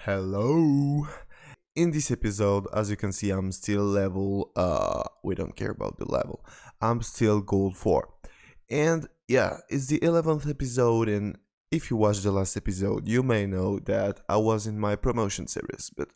Hello! In this episode, as you can see, I'm still level, we don't care about the level. I'm still gold 4. And yeah, it's the 11th episode, and if you watched the last episode, you may know that I was in my promotion series, but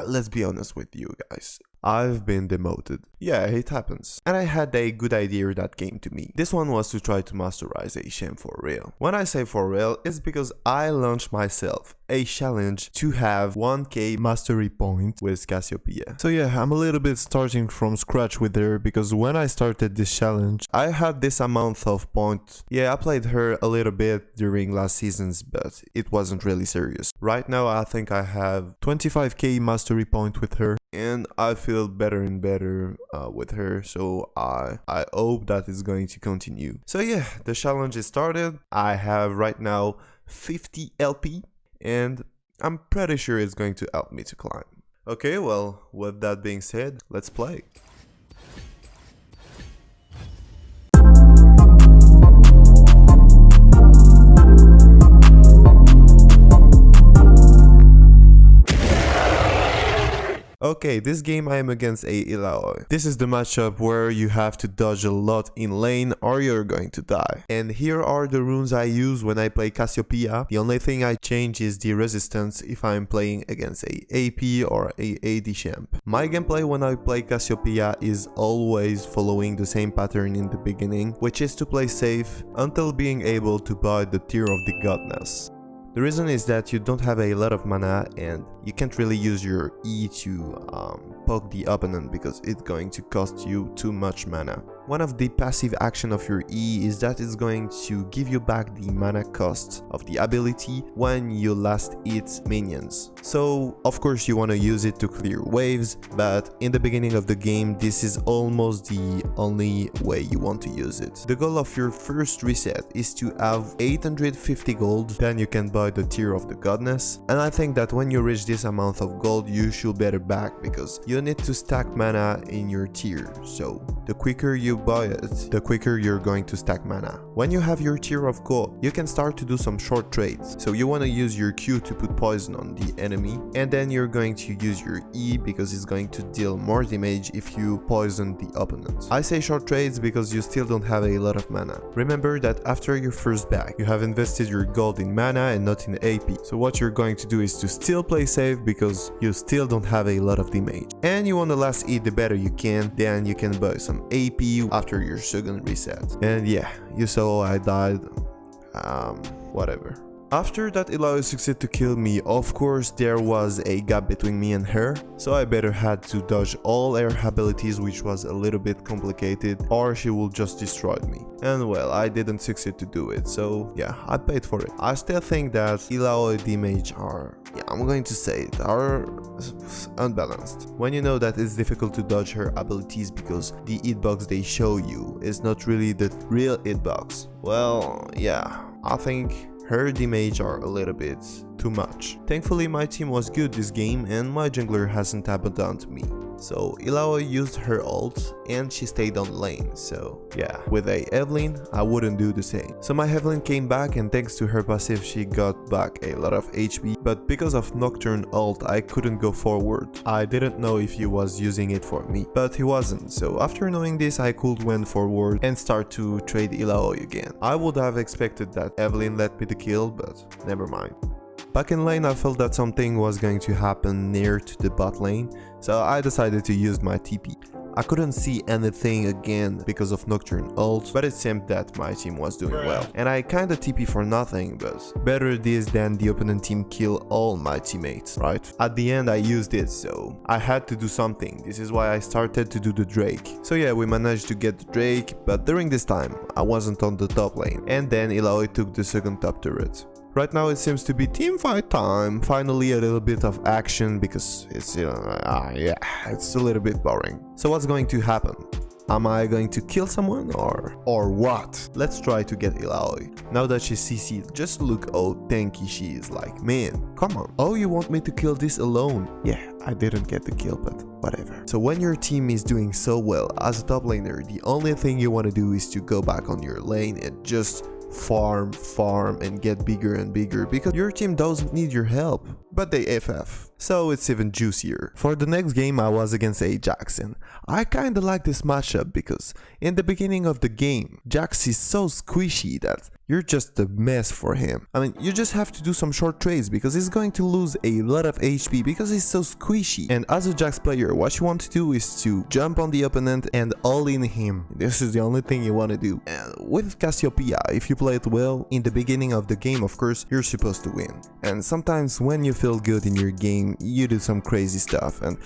let's be honest with you guys. I've been demoted. Yeah, it happens. And I had a good idea that came to me. This one was to try to masterize a sham for real. When I say for real, it's because I launched myself a challenge to have 1k mastery point with Cassiopeia. So yeah, I'm a little bit starting from scratch with her because when I started this challenge, I had this amount of points. Yeah, I played her a little bit during last seasons, but it wasn't really serious. Right now, I think I have 25k mastery point with her. And I feel better and better with her, so I hope that is going to continue. So yeah, the challenge is started. I have right now 50 LP, and I'm pretty sure it's going to help me to climb. Okay, well, with that being said, let's play. Okay, this game I am against a Ilaoi. This is the matchup where you have to dodge a lot in lane or you're going to die. And here are the runes I use when I play Cassiopeia. The only thing I change is the resistance if I'm playing against a AP or a AD champ. My gameplay when I play Cassiopeia is always following the same pattern in the beginning, which is to play safe until being able to buy the tier of the godness. The reason is that you don't have a lot of mana and you can't really use your E to poke the opponent because it's going to cost you too much mana. One of the passive action of your E is that it's going to give you back the mana cost of the ability when you last hit minions. So of course you want to use it to clear waves, but in the beginning of the game this is almost the only way you want to use it. The goal of your first reset is to have 850 gold, then you can buy the tier of the godness, and I think that when you reach this amount of gold you should better back because you need to stack mana in your tier, so the quicker you buy it, the quicker you're going to stack mana. When you have your tier of gold, you can start to do some short trades, so you want to use your Q to put poison on the enemy, and then you're going to use your E because it's going to deal more damage if you poison the opponent. I say short trades because you still don't have a lot of mana. Remember that after your first bag, you have invested your gold in mana and not in AP, so what you're going to do is to still play safe because you still don't have a lot of damage. And you want to last hit the better you can, then you can buy some AP after your second reset. And yeah, you saw I died, whatever. After that Ilaoi succeeded to kill me, of course there was a gap between me and her, so I better had to dodge all her abilities, which was a little bit complicated, or she will just destroy me. And well, I didn't succeed to do it, so yeah, I paid for it. I still think that Ilaoi damage are, yeah, I'm going to say it, are unbalanced. When you know that it's difficult to dodge her abilities because the hitbox they show you is not really the real hitbox, well, yeah, I think her damage are a little bit too much. Thankfully my team was good this game and my jungler hasn't abandoned me. So Ilaoi used her ult and she stayed on lane, so yeah, with a Evelyn I wouldn't do the same. So my Evelyn came back and thanks to her passive she got back a lot of HP, but because of Nocturne ult I couldn't go forward. I didn't know if he was using it for me, but he wasn't, so after knowing this I could went forward and start to trade Ilaoi again. I would have expected that Evelyn let me the kill, but never mind. Back in lane I felt that something was going to happen near to the bot lane, so I decided to use my TP. I couldn't see anything again because of Nocturne ult, but it seemed that my team was doing well. And I kinda TP for nothing, but better this than the opponent team kill all my teammates, right? At the end I used it, so I had to do something. This is why I started to do the Drake. So yeah, we managed to get the Drake, but during this time I wasn't on the top lane, and then Ilaoi took the second top turret. Right now it seems to be teamfight time, finally a little bit of action because it's, yeah, it's a little bit boring. So what's going to happen? Am I going to kill someone or what? Let's try to get Ilaoi. Now that she's CC'd, just look how tanky she is, like, man, come on. Oh, you want me to kill this alone? Yeah, I didn't get the kill, but whatever. So when your team is doing so well as a top laner, the only thing you want to do is to go back on your lane and just farm and get bigger and bigger because your team doesn't need your help, but they FF. So it's even juicier. For the next game I was against a Jax, and I kinda like this matchup because in the beginning of the game, Jax is so squishy that you're just a mess for him. I mean, you just have to do some short trades because he's going to lose a lot of HP because he's so squishy. And as a Jax player, what you want to do is to jump on the opponent and all in him. This is the only thing you want to do. And with Cassiopeia, if you play it well, in the beginning of the game, of course, you're supposed to win. And sometimes when you feel good in your game, you do some crazy stuff, and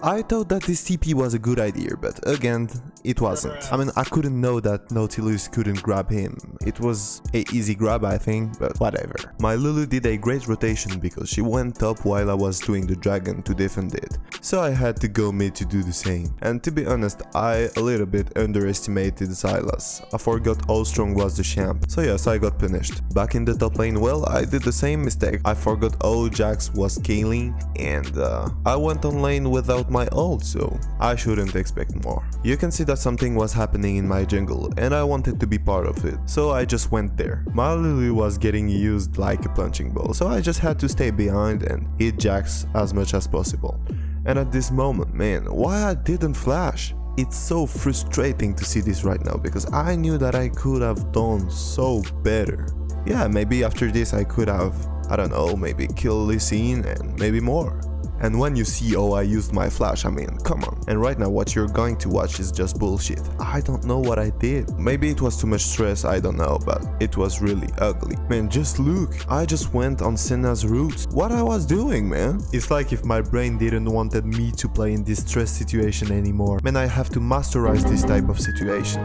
I thought that this TP was a good idea, but again, it wasn't. I mean, I couldn't know that Nautilus couldn't grab him. It was a easy grab, I think, but whatever. My Lulu did a great rotation because she went top while I was doing the dragon to defend it. So I had to go mid to do the same. And to be honest, I a little bit underestimated Sylas. I forgot how strong was the champ. So yes, I got punished. Back in the top lane, well, I did the same mistake. I forgot how Jax was scaling, and I went on lane without my ult, so I shouldn't expect more. You can see that something was happening in my jungle and I wanted to be part of it, so I just went there. My Lulu was getting used like a punching ball, so I just had to stay behind and hit Jax as much as possible. And at this moment, man, why I didn't flash? It's so frustrating to see this right now because I knew that I could have done so better. Yeah, maybe after this I could have, I don't know, maybe kill Lee Sin and maybe more. And when you see, oh, I used my flash, I mean, come on. And right now what you're going to watch is just bullshit. I don't know what I did. Maybe it was too much stress, I don't know, but it was really ugly. Man, just look, I just went on Senna's route. What I was doing, man? It's like if my brain didn't wanted me to play in this stress situation anymore. Man, I have to masterize this type of situation.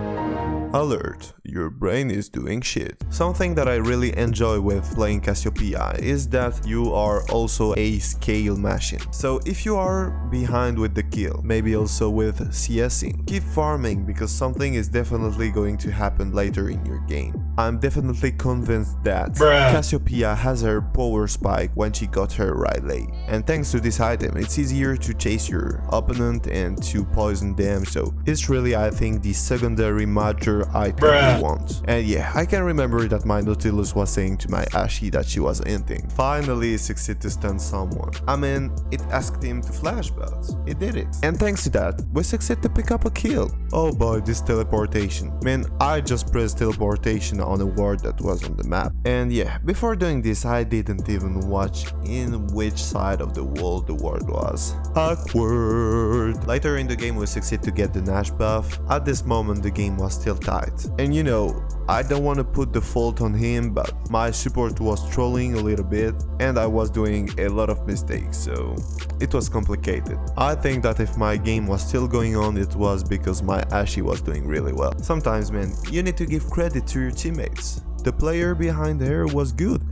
Alert, your brain is doing shit. Something that I really enjoy with playing Cassiopeia is that you are also a scale machine. So if you are behind with the kill, maybe also with CSing, keep farming because something is definitely going to happen later in your game. I'm definitely convinced that Cassiopeia has her power spike when she got her Riley. And thanks to this item, it's easier to chase your opponent and to poison them, so it's really, I think, the secondary major item you want. And yeah, I can remember that my Nautilus was saying to my Ashe that she was inting. Finally, it succeeded to stun someone. I mean, it asked him to flash, but it did it. And thanks to that, we succeeded to pick up a kill. Oh boy, this teleportation. Man, I just pressed teleportation on a ward that was on the map. And yeah, before doing this, I didn't even watch in which side of the wall the ward was. Awkward. Later in the game, we succeeded to get the Nash buff. At this moment, the game was still tight. And you know, I don't want to put the fault on him, but my support was trolling a little bit and I was doing a lot of mistakes, so it was complicated. I think that if my game was still going on, it was because my Ashe was doing really well. Sometimes, man, you need to give credit to your teammates. The player behind her was good.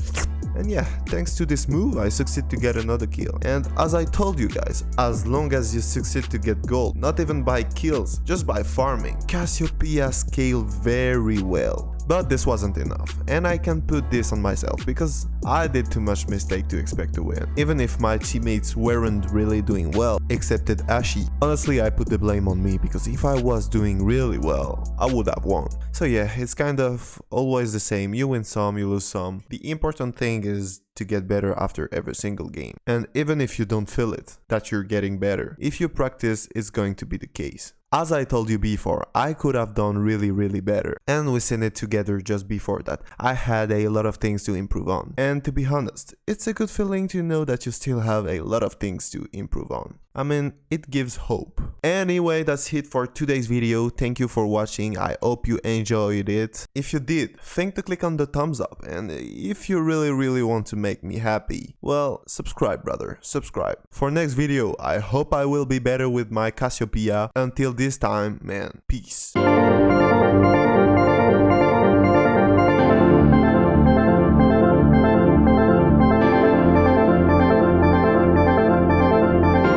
And yeah, thanks to this move, I succeed to get another kill. And as I told you guys, as long as you succeed to get gold, not even by kills, just by farming, Cassiopeia scaled very well. But this wasn't enough, and I can put this on myself because I did too much mistake to expect to win. Even if my teammates weren't really doing well, excepted Ashe. Honestly, I put the blame on me because if I was doing really well, I would have won. So yeah, it's kind of always the same. You win some, you lose some. The important thing is to get better after every single game. And even if you don't feel it, that you're getting better, if you practice, it's going to be the case. As I told you before, I could have done really better, and we seen it together just before that. I had a lot of things to improve on, and to be honest, it's a good feeling to know that you still have a lot of things to improve on. I mean, it gives hope. Anyway, that's it for today's video. Thank you for watching. I hope you enjoyed it. If you did, think to click on the thumbs up, and if you really want to make me happy, well, subscribe, brother, subscribe. For next video, I hope I will be better with my Cassiopeia. Until this time, man, peace.